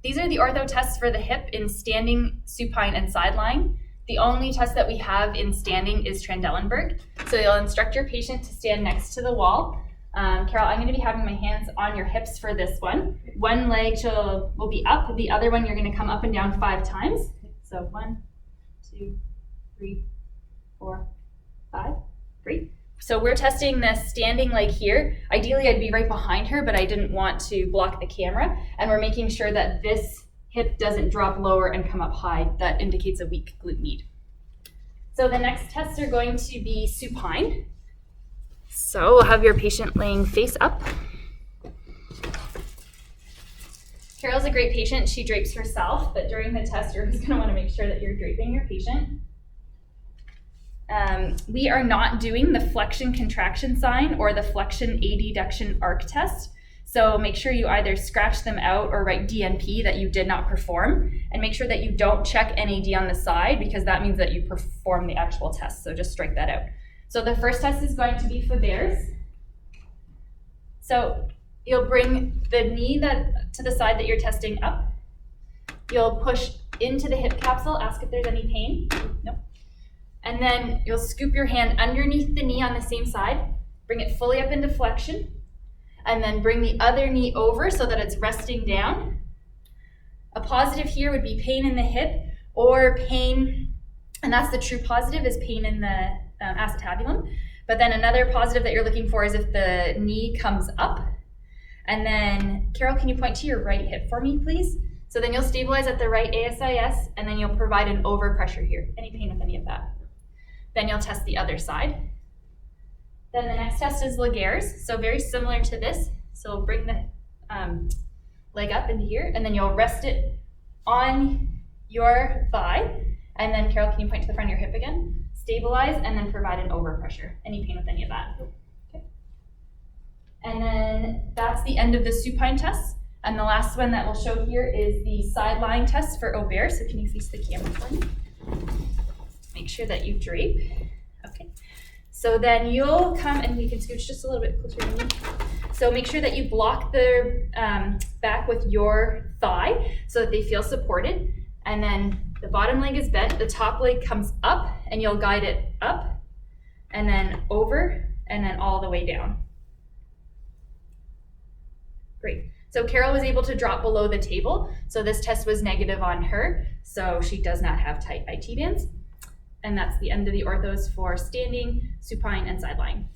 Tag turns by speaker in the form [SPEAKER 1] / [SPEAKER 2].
[SPEAKER 1] these are the ortho tests for the hip in standing, supine, and sideline. The only test that we have in standing is Trendelenburg. So you'll instruct your patient to stand next to the wall. Carol, I'm going to be having my hands on your hips for this one. One leg will be up. The other one, you're going to come up and down 5 times. So 1, 2, 3, 4, 5. Great. So we're testing the standing leg here. Ideally, I'd be right behind her, but I didn't want to block the camera. And we're making sure that this hip doesn't drop lower and come up high. That indicates a weak glute med. So the next tests are going to be supine. So we'll have your patient laying face up. Carol's a great patient. She drapes herself, but during the test, you're just going to want to make sure that you're draping your patient. We are not doing the flexion contraction sign or the flexion adduction arc test. So make sure you either scratch them out or write DNP that you did not perform, and make sure that you don't check NAD on the side because that means that you perform the actual test. So just strike that out. So the first test is going to be Faber's. So you'll bring the knee to the side that you're testing up. You'll push into the hip capsule, ask if there's any pain. Nope. And then you'll scoop your hand underneath the knee on the same side, bring it fully up into flexion, and then bring the other knee over so that it's resting down. A positive here would be pain in the hip or pain, and that's the true positive, is pain in the acetabulum. But then another positive that you're looking for is if the knee comes up. And then, Carol, can you point to your right hip for me, please? So then you'll stabilize at the right ASIS, and then you'll provide an overpressure here. Any pain with any of that? Then you'll test the other side. Then the next test is Laguerre's, so very similar to this. So bring the leg up into here, and then you'll rest it on your thigh. And then, Carol, can you point to the front of your hip again? Stabilize, and then provide an overpressure. Any pain with any of that? Okay. And then that's the end of the supine test. And the last one that we'll show here is the sideline test for Aubert. So can you face the camera for me? Make sure that you drape. Okay. So then you'll come, and we can scooch just a little bit closer to me. So make sure that you block the back with your thigh so that they feel supported. And then the bottom leg is bent, the top leg comes up, and you'll guide it up, and then over, and then all the way down. Great. So Carol was able to drop below the table. So this test was negative on her, so she does not have tight IT bands. And that's the end of the orthos for standing, supine, and sideline.